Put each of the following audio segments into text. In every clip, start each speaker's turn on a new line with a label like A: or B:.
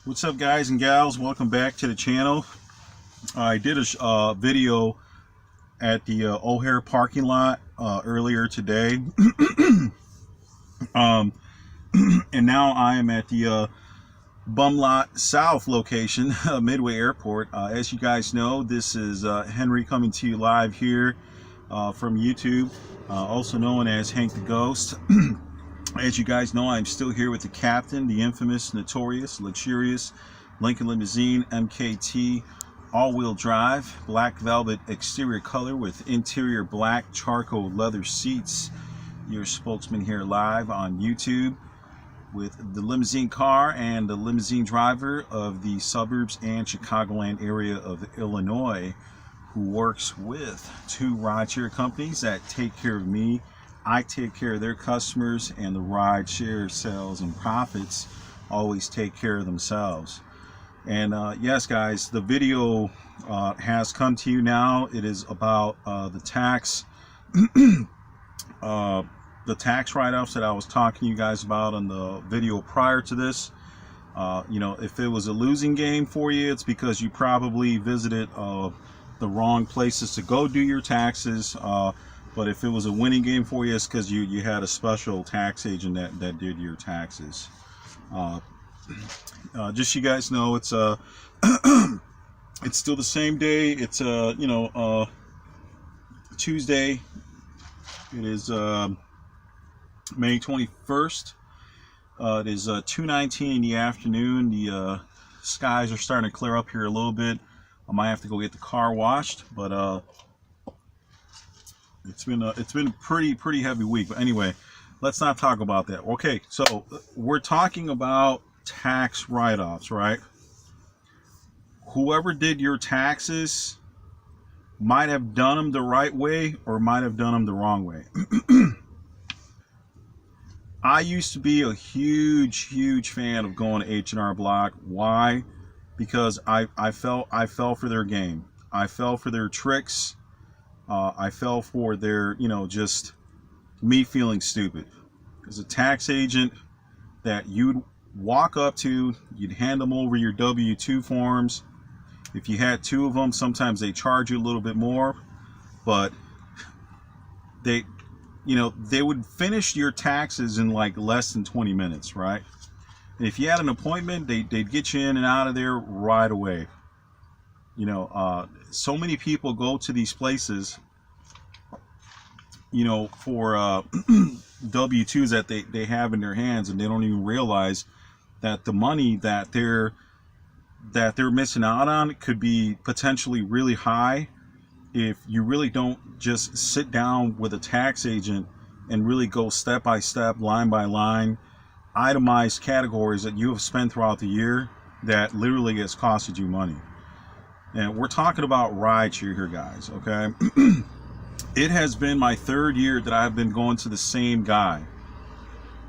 A: What's up, guys and gals? Welcome back to the channel. I did a video at the O'Hare parking lot earlier today. And now I am at the Bumlot South location, Midway Airport. As you guys know, this is Henry coming to you live here from YouTube, also known as Hank the Ghost. As you guys know, I'm still here with the captain, the infamous, notorious, luxurious Lincoln Limousine MKT all-wheel drive, black velvet exterior color with interior black charcoal leather seats. Your spokesman here live on YouTube with the limousine car and the limousine driver of the suburbs and Chicagoland area of Illinois, who works with two rideshare companies that take care of me. I take care of their customers, and the rideshare sales and profits always take care of themselves. And yes, guys, the video has come to you now. It is about the tax write-offs that I was talking to you guys about on the video prior to this. You know, if it was a losing game for you, it's because you probably visited the wrong places to go do your taxes. But if it was a winning game for you, it's because you had a special tax agent that did your taxes. Just so you guys know, it's it's still the same day. It's Tuesday. It is May 21st. It is 2:19 in the afternoon. The skies are starting to clear up here a little bit. I might have to go get the car washed, but it's been a pretty heavy week. But anyway, let's not talk about that. Okay, so we're talking about tax write-offs, right? Whoever did your taxes might have done them the right way or might have done them the wrong way. I used to be a huge fan of going to H&R Block. Why? Because I fell for their game. I fell for their tricks. I fell for their, just me feeling stupid. As a tax agent that you'd walk up to, you'd hand them over your W-2 forms. If you had two of them, sometimes they charge you a little bit more, but they would finish your taxes in like less than 20 minutes, right? And if you had an appointment, they'd get you in and out of there right away. So many people go to these places, for W-2s that they have in their hands, and they don't even realize that the money that they're missing out on could be potentially really high if you really don't just sit down with a tax agent and really go step by step, line by line, itemized categories that you have spent throughout the year that literally has costed you money. And we're talking about rideshare here, guys, okay? It has been my third year that I've been going to the same guy.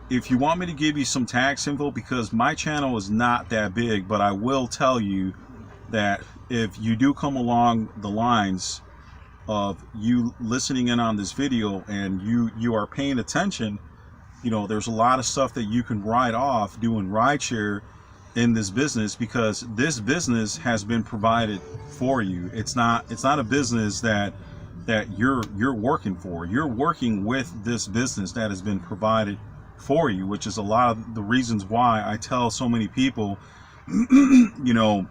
A: If you want me to give you some tax info, because my channel is not that big, but I will tell you that if you do come along the lines of you listening in on this video and you are paying attention, there's a lot of stuff that you can write off doing rideshare in this business, because this business has been provided for you. It's not a business that you're working for. You're working with this business that has been provided for you, which is a lot of the reasons why I tell so many people, you want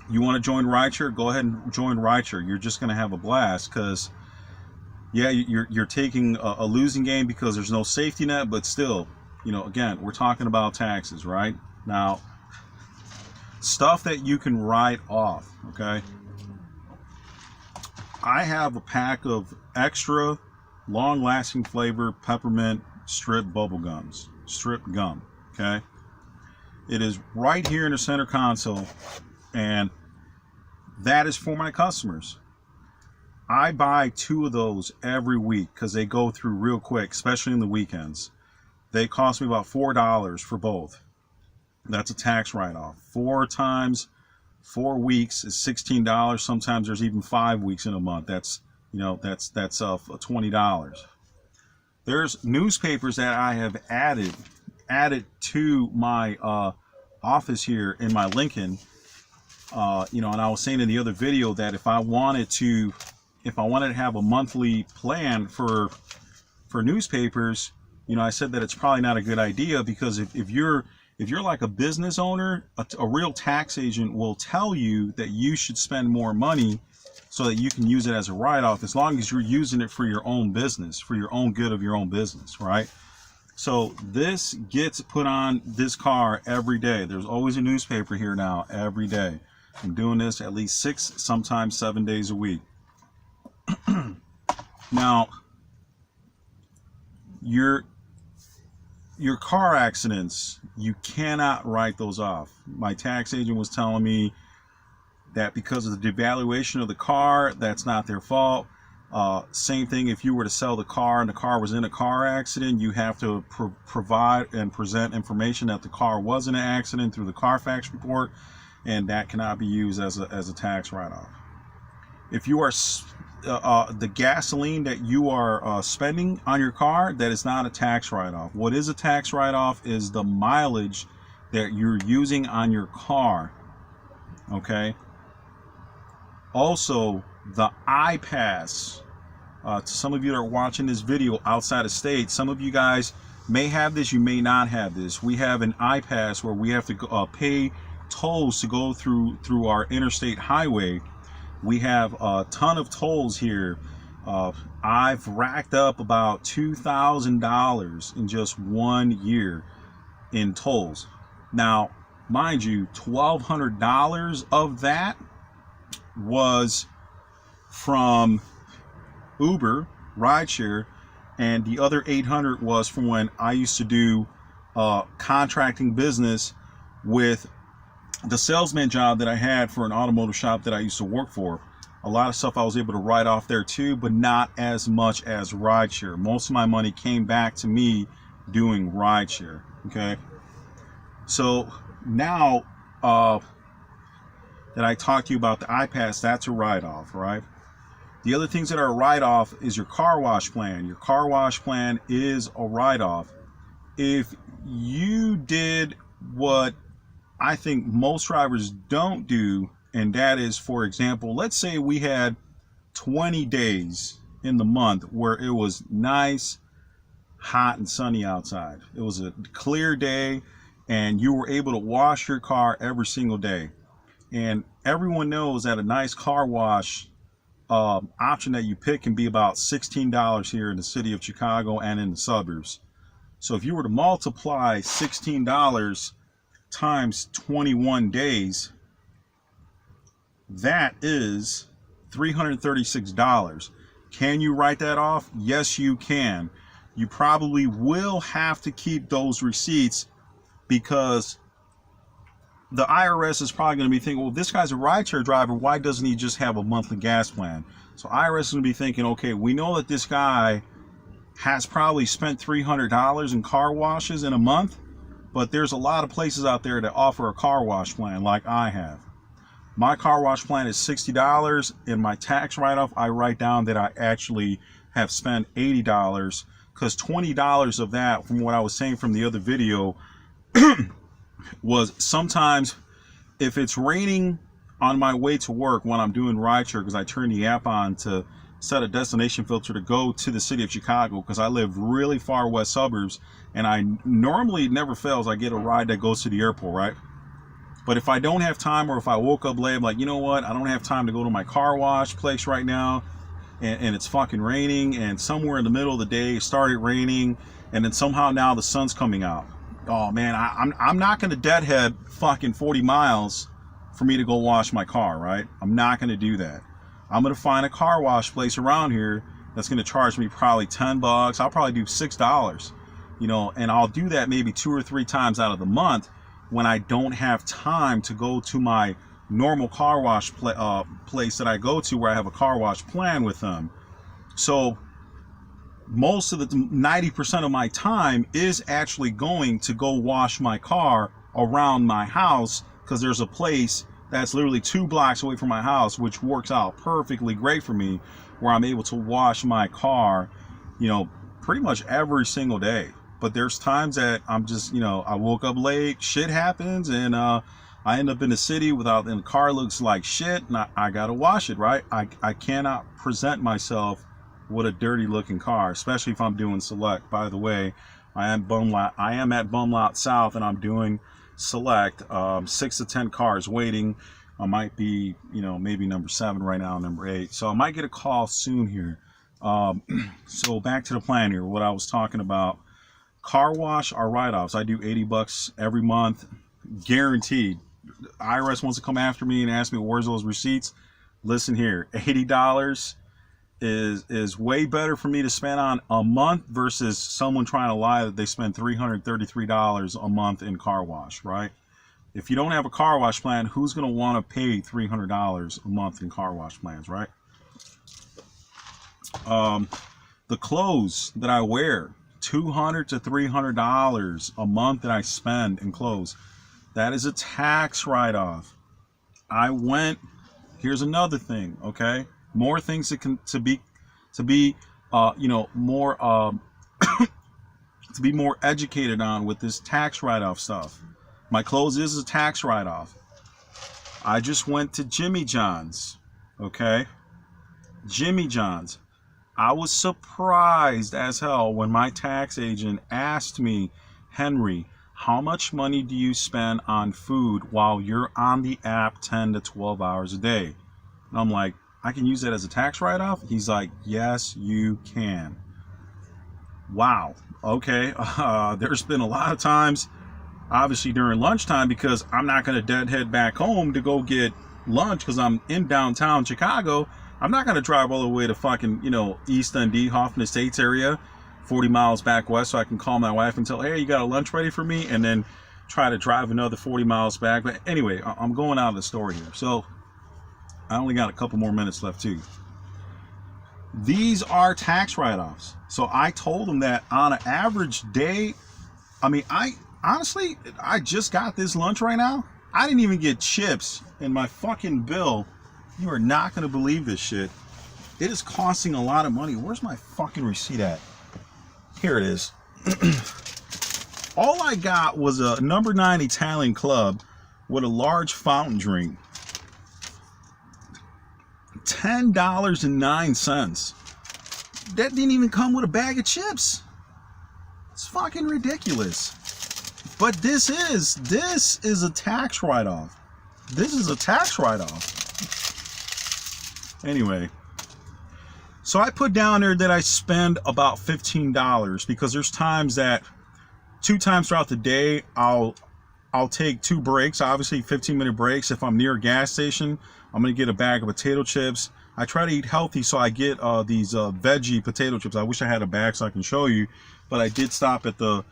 A: to join rideshare, go ahead and join rideshare. You're just going to have a blast, because yeah, you're taking a losing game because there's no safety net, but still, again, we're talking about taxes, right? Now, stuff that you can write off, okay? I have a pack of extra long-lasting flavor peppermint strip bubble gums, strip gum, okay? It is right here in the center console, and that is for my customers. I buy 2 of those every week because they go through real quick, especially in the weekends. They cost me about $4 for both. That's a tax write-off. 4 times 4 weeks is $16. Sometimes there's even 5 weeks in a month. That's $20. There's newspapers that I have added to my office here in my Lincoln. You know, and I was saying in the other video that if I wanted to have a monthly plan for newspapers, you know, I said that it's probably not a good idea, because if you're like a business owner, a real tax agent will tell you that you should spend more money so that you can use it as a write-off, as long as you're using it for your own business, for your own good of your own business, right? So this gets put on this car every day. There's always a newspaper here now every day. I'm doing this at least 6, sometimes 7 days a week. Now, your car accidents, you cannot write those off. My tax agent was telling me that because of the devaluation of the car, that's not their fault. Same thing if you were to sell the car and the car was in a car accident, you have to provide and present information that the car was in an accident through the Carfax report, and that cannot be used as a tax write-off. If you are the gasoline that you are spending on your car, that is not a tax write-off. What is a tax write-off is the mileage that you're using on your car. Okay. Also, the iPass. To some of you that are watching this video outside of state, some of you guys may have this, you may not have this. We have an iPass where we have to pay tolls to go through our interstate highway. We have a ton of tolls here. I've racked up about $2,000 in just 1 year in tolls. Now, mind you, $1,200 of that was from Uber, Rideshare, and the other $800 was from when I used to do contracting business with the salesman job that I had for an automotive shop that I used to work for. A lot of stuff I was able to write off there too, but not as much as Rideshare. Most of my money came back to me doing Rideshare. Okay, so now that I talked to you about the iPass, that's a write-off, right? The other things that are a write-off is your car wash plan. Your car wash plan is a write-off. If you did what I think most drivers don't do, and that is, for example, let's say we had 20 days in the month where it was nice, hot, and sunny outside. It was a clear day, and you were able to wash your car every single day. And everyone knows that a nice car wash option that you pick can be about $16 here in the city of Chicago and in the suburbs. So if you were to multiply $16 times 21 days, that is $336. Can you write that off? Yes, you can. You probably will have to keep those receipts, because the IRS is probably going to be thinking, well, this guy's a rideshare driver, why doesn't he just have a monthly gas plan? So IRS is going to be thinking, okay, we know that this guy has probably spent $300 in car washes in a month, but there's a lot of places out there that offer a car wash plan like I have. My car wash plan is $60. In my tax write-off, I write down that I actually have spent $80, because $20 of that, from what I was saying from the other video, was sometimes if it's raining on my way to work when I'm doing rideshare, because I turn the app on to set a destination filter to go to the city of Chicago, because I live really far west suburbs, and I normally, never fails, I get a ride that goes to the airport, right? But if I don't have time, or if I woke up late, I'm like, you know what, I don't have time to go to my car wash place right now, and it's fucking raining, and somewhere in the middle of the day it started raining, and then somehow now the sun's coming out. Oh man, I'm not going to deadhead fucking 40 miles for me to go wash my car, right? I'm not going to do that. I'm going to find a car wash place around here that's going to charge me probably $10. I'll probably do $6, you know, and I'll do that maybe 2 or 3 times out of the month when I don't have time to go to my normal car wash place that I go to, where I have a car wash plan with them. So most of the 90% of my time is actually going to go wash my car around my house, because there's a place that's literally 2 blocks away from my house, which works out perfectly great for me, where I'm able to wash my car, you know, pretty much every single day. but there's times that I'm just, I woke up late, shit happens, and I end up in the city and the car looks like shit, and I gotta wash it, right? I cannot present myself with a dirty looking car, especially if I'm doing select. By the way, I am at Bum Lot South, and I'm doing select, 6 to 10 cars waiting. I might be, maybe number 7 right now, number 8. So I might get a call soon here. So back to the plan here, what I was talking about. Car wash or write-offs. I do $80 every month, guaranteed. IRS wants to come after me and ask me, where's those receipts? Listen here, $80 is way better for me to spend on a month versus someone trying to lie that they spend $333 a month in car wash, right? If you don't have a car wash plan, who's going to want to pay $300 a month in car wash plans, right? The clothes that I wear, $200 to $300 a month that I spend in clothes, that is a tax write-off. Here's another thing, okay? More things to be more to be more educated on with this tax write-off stuff. My clothes is a tax write-off. I just went to Jimmy John's, okay? Jimmy John's. I was surprised as hell when my tax agent asked me, Henry, how much money do you spend on food while you're on the app 10 to 12 hours a day? And I'm like, I can use that as a tax write-off? He's like, yes, you can. Wow. Okay. There's been a lot of times, obviously during lunchtime, because I'm not going to deadhead back home to go get lunch because I'm in downtown Chicago. I'm not going to drive all the way to fucking, East Dundee, Hoffman Estates area, 40 miles back west, so I can call my wife and tell, hey, you got a lunch ready for me? And then try to drive another 40 miles back. But anyway, I'm going out of the story here. So I only got a couple more minutes left too. These are tax write-offs. So I told them that on an average day, honestly, I just got this lunch right now. I didn't even get chips in my fucking bill. You are not going to believe this shit. It is costing a lot of money. Where's my fucking receipt at? Here it is. All I got was a number 9 Italian club with a large fountain drink. $10.09. That didn't even come with a bag of chips. It's fucking ridiculous. But this is a tax write-off. This is a tax write-off. Anyway, so I put down there that I spend about $15 because there's times that 2 times throughout the day I'll take 2 breaks, obviously 15-minute breaks. If I'm near a gas station, I'm gonna get a bag of potato chips. I try to eat healthy, so I get these veggie potato chips. I wish I had a bag so I can show you, but I did stop at the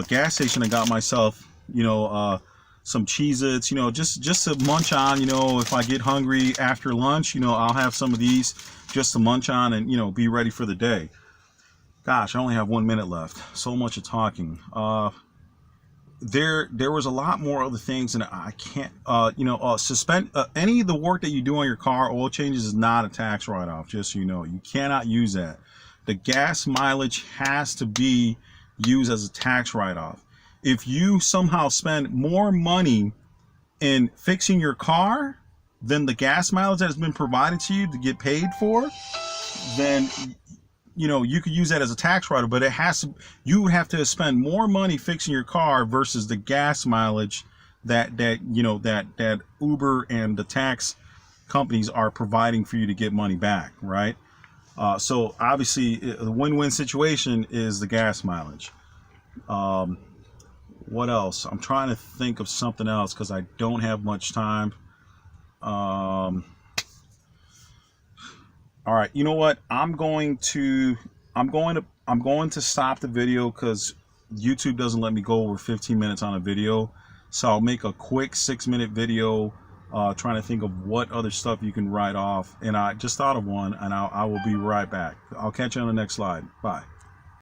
A: gas station and got myself some Cheez-Its, just to munch on, if I get hungry after lunch, I'll have some of these just to munch on and, be ready for the day. Gosh, I only have 1 minute left. So much of talking. There was a lot more other things, and I can't, suspend any of the work that you do on your car. Oil changes is not a tax write-off, just so you know. You cannot use that. The gas mileage has to be used as a tax write-off. If you somehow spend more money in fixing your car than the gas mileage that has been provided to you to get paid for, then you could use that as a tax write-off. But you have to spend more money fixing your car versus the gas mileage that Uber and the tax companies are providing for you to get money back, right? So obviously the win-win situation is the gas mileage. What else? I'm trying to think of something else because I don't have much time. All right, you know what? I'm going to stop the video because YouTube doesn't let me go over 15 minutes on a video. So I'll make a quick 6-minute video trying to think of what other stuff you can write off. And I just thought of one, and I will be right back. I'll catch you on the next slide. Bye.